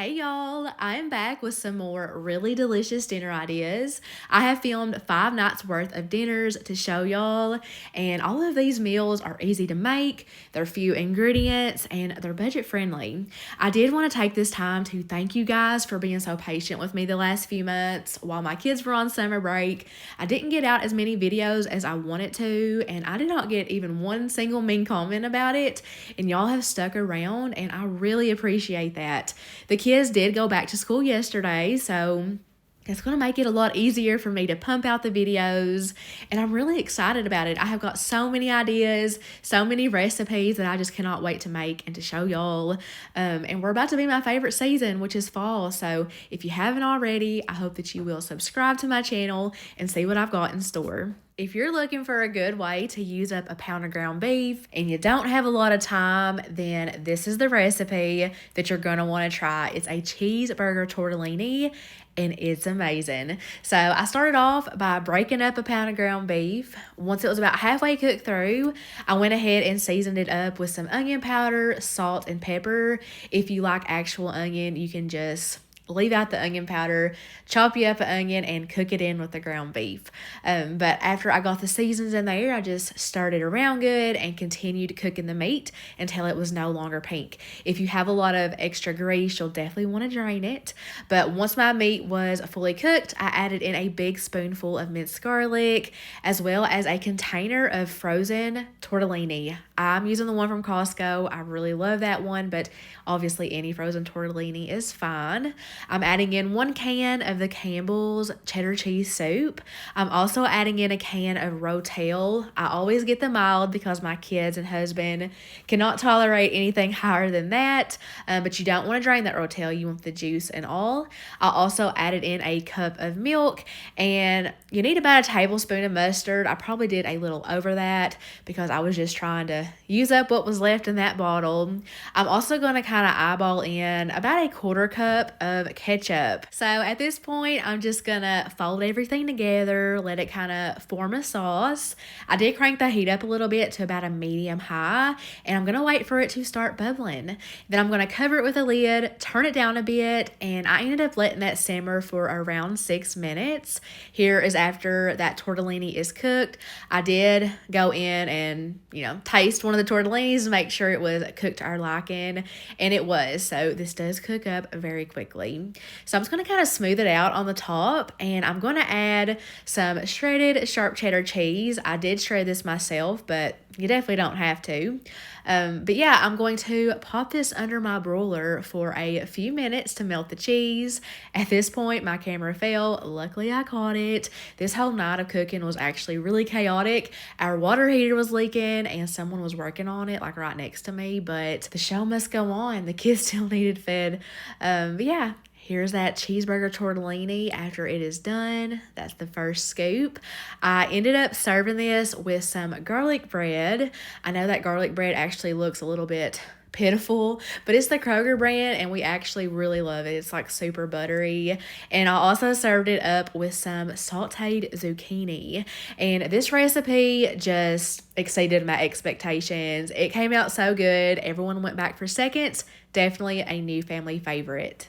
Hey y'all, I am back with some more really delicious dinner ideas. I have filmed 5 nights worth of dinners to show y'all, and all of these meals are easy to make, they're few ingredients, and they're budget friendly. I did want to take this time to thank you guys for being so patient with me the last few months while my kids were on summer break. I didn't get out as many videos as I wanted to, and I did not get even one single mean comment about it, and y'all have stuck around, and I really appreciate that. The kids did go back to school yesterday, so it's going to make it a lot easier for me to pump out the videos, and I'm really excited about it. I have got so many ideas, so many recipes that I just cannot wait to make and to show y'all. And we're about to be my favorite season, which is fall. So if you haven't already, I hope that you will subscribe to my channel and see what I've got in store. If you're looking for a good way to use up a pound of ground beef and you don't have a lot of time, then this is the recipe that you're going to want to try. It's a cheeseburger tortellini, and it's amazing. So I started off by breaking up a pound of ground beef. Once it was about halfway cooked through, I went ahead and seasoned it up with some onion powder, salt, and pepper. If you like actual onion, you can just leave out the onion powder, chop you up an onion, and cook it in with the ground beef. But after I got the seasons in there, I just stirred it around good and continued cooking the meat until it was no longer pink. If you have a lot of extra grease, you'll definitely want to drain it. But once my meat was fully cooked, I added in a big spoonful of minced garlic, as well as a container of frozen tortellini. I'm using the one from Costco. I really love that one, but obviously any frozen tortellini is fine. I'm adding in 1 can of the Campbell's cheddar cheese soup. I'm also adding in a can of Rotel. I always get the mild because my kids and husband cannot tolerate anything higher than that, but you don't want to drain that Rotel. You want the juice and all. I also added in a cup of milk, and you need about a tablespoon of mustard. I probably did a little over that because I was just trying to use up what was left in that bottle. I'm also going to kind of eyeball in about a 1/4 cup of ketchup. So at this point, I'm just going to fold everything together, let it kind of form a sauce. I did crank the heat up a little bit to about a medium high, and I'm going to wait for it to start bubbling. Then I'm going to cover it with a lid, turn it down a bit, and I ended up letting that simmer for around 6 minutes. Here is after that tortellini is cooked. I did go in and, taste one of the tortellinis to make sure it was cooked to our liking, and it was. So this does cook up very quickly. So I'm just going to kind of smooth it out on the top, and I'm going to add some shredded sharp cheddar cheese. I did shred this myself, but you definitely don't have to. But yeah, I'm going to pop this under my broiler for a few minutes to melt the cheese. At this point, my camera fell. Luckily, I caught it. This whole night of cooking was actually really chaotic. Our water heater was leaking, and someone was working on it, like right next to me, but the show must go on. The kids still needed fed. But yeah. Here's that cheeseburger tortellini after it is done. That's the first scoop. I ended up serving this with some garlic bread. I know that garlic bread actually looks a little bit pitiful, but it's the Kroger brand, and we actually really love it. It's like super buttery. And I also served it up with some sauteed zucchini, and this recipe just exceeded my expectations. It came out so good. Everyone went back for seconds. Definitely a new family favorite.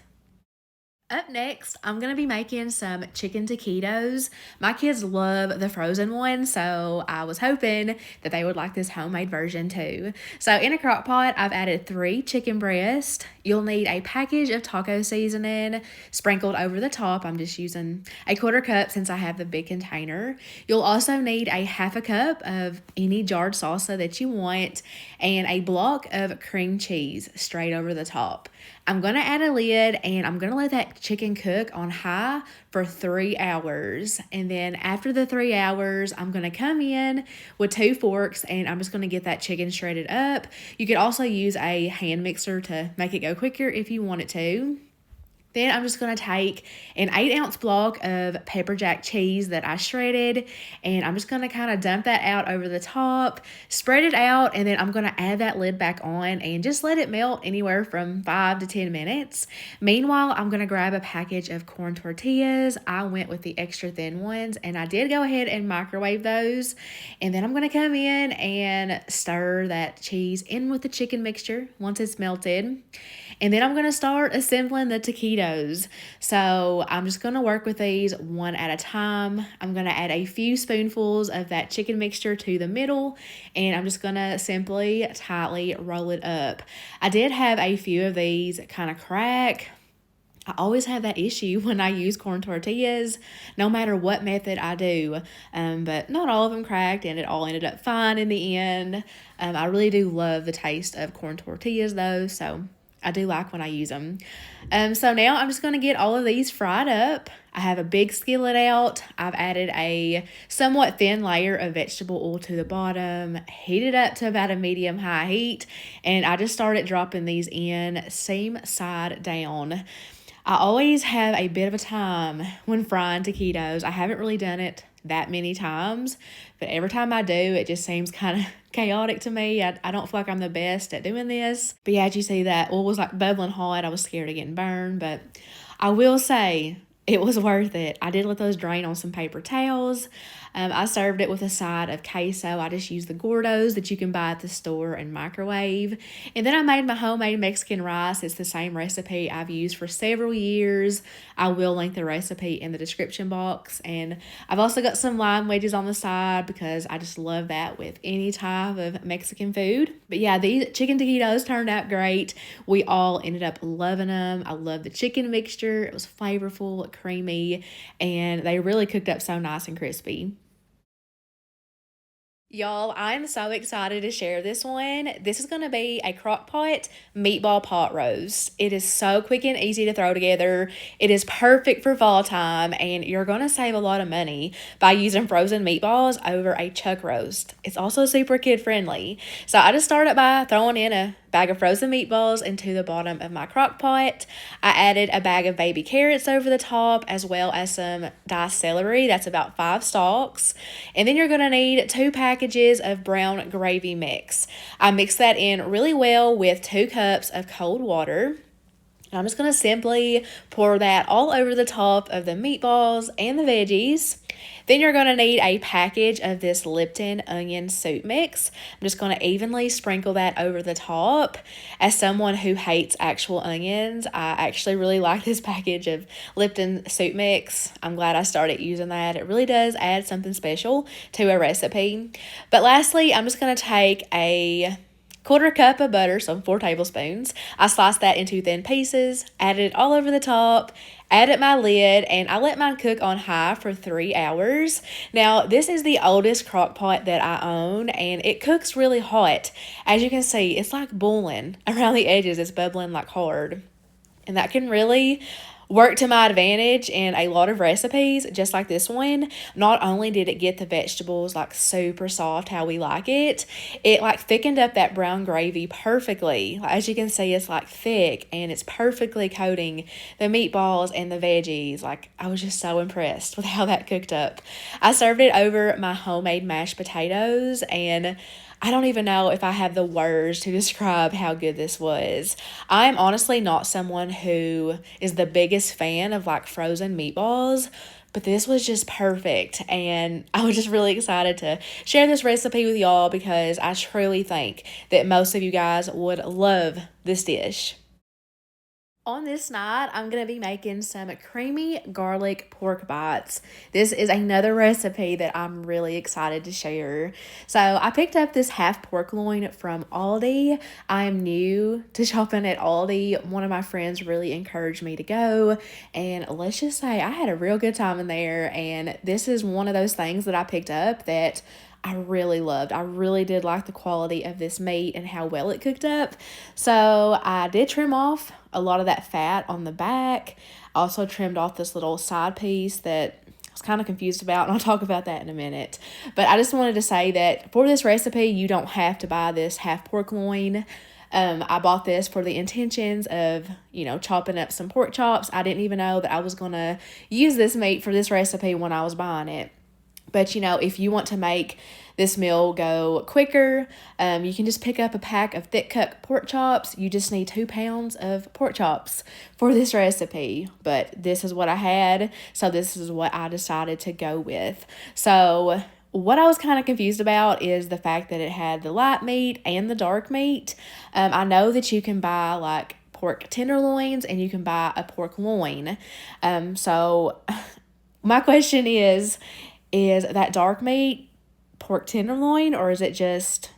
Up next, I'm going to be making some chicken taquitos. My kids love the frozen one, so I was hoping that they would like this homemade version too. So in a crock pot, I've added 3 chicken breasts. You'll need a package of taco seasoning sprinkled over the top. I'm just using a 1/4 cup since I have the big container. You'll also need a 1/2 cup of any jarred salsa that you want and a block of cream cheese straight over the top. I'm going to add a lid, and I'm going to let that chicken cook on high for 3 hours. And then after the 3 hours, I'm going to come in with 2 forks, and I'm just going to get that chicken shredded up. You could also use a hand mixer to make it go quicker if you want it to. Then I'm just going to take an 8-ounce block of pepper jack cheese that I shredded, and I'm just going to kind of dump that out over the top, spread it out, and then I'm going to add that lid back on and just let it melt anywhere from 5 to 10 minutes. Meanwhile, I'm going to grab a package of corn tortillas. I went with the extra thin ones, and I did go ahead and microwave those. And then I'm going to come in and stir that cheese in with the chicken mixture once it's melted. And then I'm going to start assembling the taquitos. So I'm just going to work with these one at a time. I'm going to add a few spoonfuls of that chicken mixture to the middle, and I'm just going to simply tightly roll it up. I did have a few of these kind of crack. I always have that issue when I use corn tortillas, no matter what method I do. But not all of them cracked, and it all ended up fine in the end. I really do love the taste of corn tortillas, though, so I do like when I use them. So now I'm just going to get all of these fried up. I have a big skillet out. I've added a somewhat thin layer of vegetable oil to the bottom, heated up to about a medium-high heat, and I just started dropping these in same side down. I always have a bit of a time when frying taquitos. I haven't really done it that many times, but every time I do, it just seems kind of chaotic to me. I don't feel like I'm the best at doing this. But yeah, as you see, that oil was like bubbling hot. I was scared of getting burned, but I will say it was worth it. I did let those drain on some paper towels. I served it with a side of queso. I just used the Gordos that you can buy at the store and microwave. And then I made my homemade Mexican rice. It's the same recipe I've used for several years. I will link the recipe in the description box. And I've also got some lime wedges on the side because I just love that with any type of Mexican food. But yeah, these chicken taquitos turned out great. We all ended up loving them. I love the chicken mixture. It was flavorful, creamy, and they really cooked up so nice and crispy. Y'all, I'm so excited to share this one. This is going to be a crock pot meatball pot roast. It is so quick and easy to throw together. It is perfect for fall time, and you're going to save a lot of money by using frozen meatballs over a chuck roast. It's also super kid friendly. So I just started by throwing in a bag of frozen meatballs into the bottom of my crock pot. I added a bag of baby carrots over the top, as well as some diced celery. That's about 5 stalks. And then you're going to need 2 packages of brown gravy mix. I mixed that in really well with 2 cups of cold water. I'm just going to simply pour that all over the top of the meatballs and the veggies. Then you're going to need a package of this Lipton onion soup mix. I'm just going to evenly sprinkle that over the top. As someone who hates actual onions, I actually really like this package of Lipton soup mix. I'm glad I started using that. It really does add something special to a recipe. But lastly, I'm just going to take a 1/4 cup of butter, so 4 tablespoons. I sliced that into thin pieces, added it all over the top, added my lid, and I let mine cook on high for 3 hours. Now, this is the oldest crock pot that I own, and it cooks really hot. As you can see, it's like boiling around the edges. It's bubbling like hard. And that can really work to my advantage in a lot of recipes, just like this one. Not only did it get the vegetables like super soft how we like it, it like thickened up that brown gravy perfectly. As you can see, it's like thick and it's perfectly coating the meatballs and the veggies. Like, I was just so impressed with how that cooked up. I served it over my homemade mashed potatoes, and I don't even know if I have the words to describe how good this was. I'm honestly not someone who is the biggest fan of like frozen meatballs, but this was just perfect. And I was just really excited to share this recipe with y'all because I truly think that most of you guys would love this dish. On this night, I'm going to be making some creamy garlic pork bites. This is another recipe that I'm really excited to share. So I picked up this half pork loin from Aldi. I am new to shopping at Aldi. One of my friends really encouraged me to go, and let's just say I had a real good time in there, and this is one of those things that I picked up that I really loved. I really did like the quality of this meat and how well it cooked up. So I did trim off a lot of that fat on the back. I also trimmed off this little side piece that I was kind of confused about, and I'll talk about that in a minute. But I just wanted to say that for this recipe, you don't have to buy this half pork loin. I bought this for the intentions of, chopping up some pork chops. I didn't even know that I was going to use this meat for this recipe when I was buying it. But, if you want to make this meal go quicker, you can just pick up a pack of thick cut pork chops. You just need 2 pounds of pork chops for this recipe. But this is what I had, so this is what I decided to go with. So what I was kind of confused about is the fact that it had the light meat and the dark meat. I know that you can buy like pork tenderloins and you can buy a pork loin. So my question is that dark meat pork tenderloin, or is it just,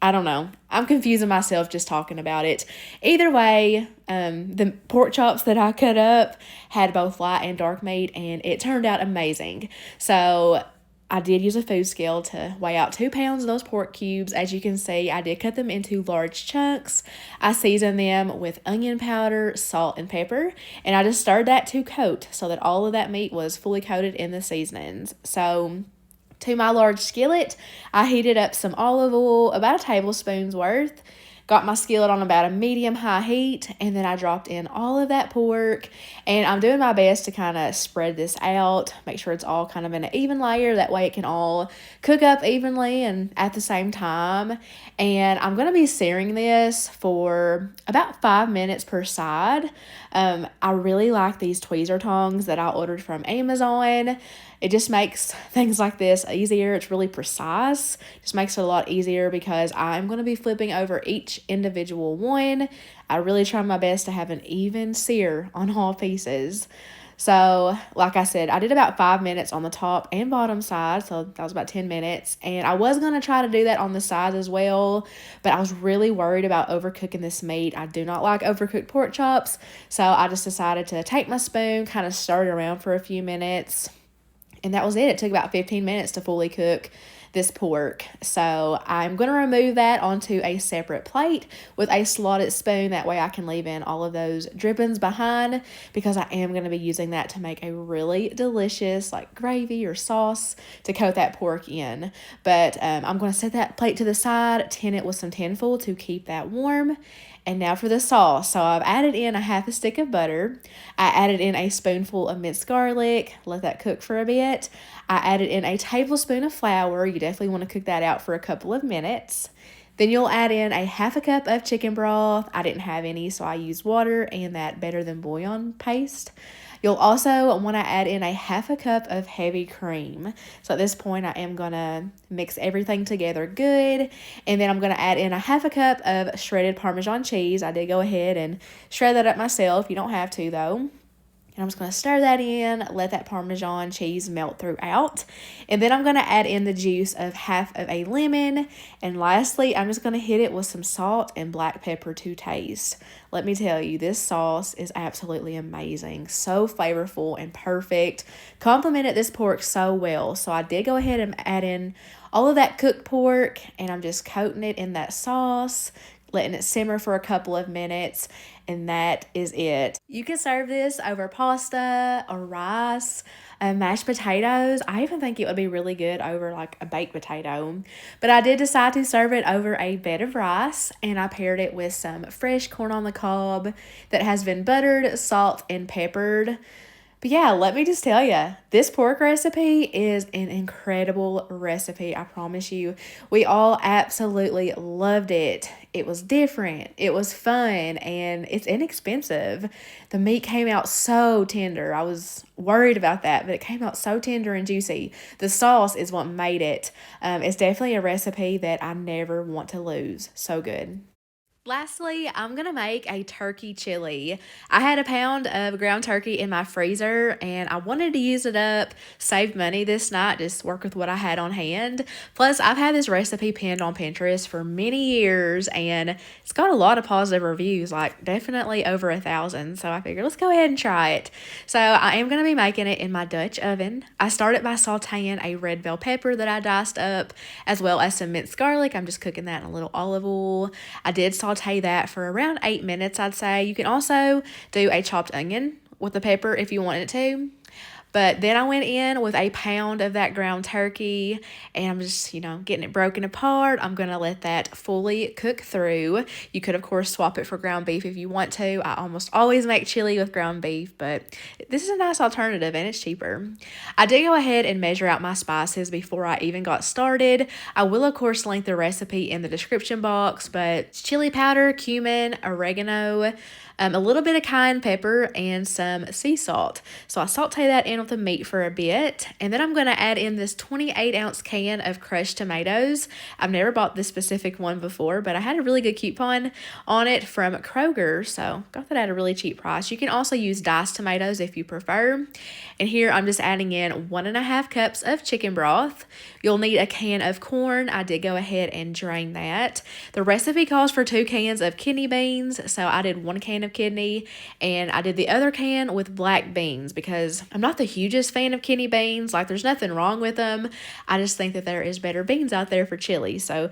I don't know. I'm confusing myself just talking about it. Either way, the pork chops that I cut up had both light and dark meat, and it turned out amazing. So I did use a food scale to weigh out 2 pounds of those pork cubes. As you can see, I did cut them into large chunks. I seasoned them with onion powder, salt, and pepper, and I just stirred that to coat so that all of that meat was fully coated in the seasonings. So to my large skillet, I heated up some olive oil, about a tablespoon's worth. Got my skillet on about a medium-high heat, and then I dropped in all of that pork, and I'm doing my best to kind of spread this out, make sure it's all kind of in an even layer. That way it can all cook up evenly and at the same time. And I'm going to be searing this for about 5 minutes per side. I really like these tweezer tongs that I ordered from Amazon. It just makes things like this easier. It's really precise. Just makes it a lot easier because I'm going to be flipping over each individual one. I really try my best to have an even sear on all pieces. So, like I said, I did about 5 minutes on the top and bottom side, so that was about 10 minutes. And I was going to try to do that on the sides as well, but I was really worried about overcooking this meat. I do not like overcooked pork chops, so I just decided to take my spoon, kind of stir it around for a few minutes. And that was it. It took about 15 minutes to fully cook this pork. So I'm going to remove that onto a separate plate with a slotted spoon. That way I can leave in all of those drippings behind, because I am going to be using that to make a really delicious like gravy or sauce to coat that pork in. But I'm going to set that plate to the side, tin it with some tinfoil to keep that warm. And now for the sauce. So I've added in a half a stick of butter. I added in a spoonful of minced garlic. Let that cook for a bit. I added in a tablespoon of flour. You definitely want to cook that out for a couple of minutes. Then you'll add in a half a cup of chicken broth. I didn't have any, so I used water and that Better Than Bouillon paste. You'll also want to add in a half a cup of heavy cream. So at this point, I am going to mix everything together good. And then I'm going to add in a half a cup of shredded Parmesan cheese. I did go ahead and shred that up myself. You don't have to, though. And I'm just going to stir that in, let that Parmesan cheese melt throughout. And then I'm going to add in the juice of half of a lemon. And lastly, I'm just going to hit it with some salt and black pepper to taste. Let me tell you, this sauce is absolutely amazing. So flavorful and perfect. Complemented this pork so well. So I did go ahead and add in all of that cooked pork, and I'm just coating it in that sauce, letting it simmer for a couple of minutes, and that is it. You can serve this over pasta or rice, mashed potatoes. I even think it would be really good over like a baked potato. But I did decide to serve it over a bed of rice, and I paired it with some fresh corn on the cob that has been buttered, salt, and peppered. But yeah, let me just tell you, this pork recipe is an incredible recipe, I promise you. We all absolutely loved it. It was different, it was fun, and it's inexpensive. The meat came out so tender. I was worried about that, but it came out so tender and juicy. The sauce is what made it. It's definitely a recipe that I never want to lose. So good. Lastly, I'm going to make a turkey chili. I had a pound of ground turkey in my freezer, and I wanted to use it up, save money this night, just work with what I had on hand. Plus, I've had this recipe pinned on Pinterest for many years, and it's got a lot of positive reviews, like definitely over 1,000. So I figured, let's go ahead and try it. So I am going to be making it in my Dutch oven. I started by sauteing a red bell pepper that I diced up, as well as some minced garlic. I'm just cooking that in a little olive oil. I did saute that for around 8 minutes, I'd say. You can also do a chopped onion with the pepper if you wanted to. But then I went in with a pound of that ground turkey, and I'm just, getting it broken apart. I'm going to let that fully cook through. You could, of course, swap it for ground beef if you want to. I almost always make chili with ground beef, but this is a nice alternative and it's cheaper. I did go ahead and measure out my spices before I even got started. I will, of course, link the recipe in the description box, but chili powder, cumin, oregano, a little bit of cayenne pepper, and some sea salt. So I saute that in with the meat for a bit, and then I'm going to add in this 28-ounce can of crushed tomatoes. I've never bought this specific one before, but I had a really good coupon on it from Kroger, so got that at a really cheap price. You can also use diced tomatoes if you prefer. And here I'm just adding in 1.5 cups of chicken broth. You'll need a can of corn. I did go ahead and drain that. The recipe calls for 2 cans of kidney beans, so I did 1 can of kidney, and I did the other can with black beans because I'm not the hugest fan of kidney beans. Like, there's nothing wrong with them. I just think that there is better beans out there for chili, so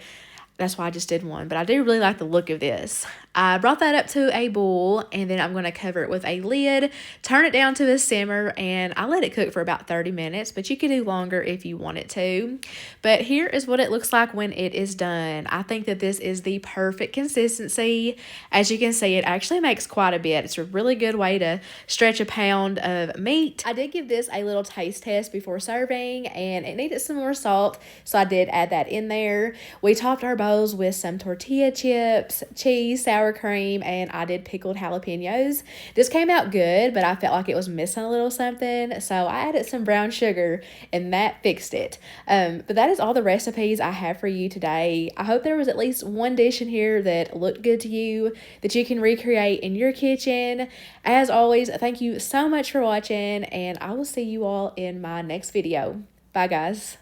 that's why I just did one, but I do really like the look of this. I brought that up to a boil, and then I'm going to cover it with a lid, turn it down to a simmer, and I let it cook for about 30 minutes, but you could do longer if you wanted to. But here is what it looks like when it is done. I think that this is the perfect consistency. As you can see, it actually makes quite a bit. It's a really good way to stretch a pound of meat. I did give this a little taste test before serving, and it needed some more salt, so I did add that in there. We topped our bowls with some tortilla chips, cheese, sour cream, and I did pickled jalapenos. This came out good, but I felt like it was missing a little something, so I added some brown sugar, and that fixed it. But that is all the recipes I have for you today. I hope there was at least one dish in here that looked good to you, that you can recreate in your kitchen. As always, thank you so much for watching, and I will see you all in my next video. Bye, guys.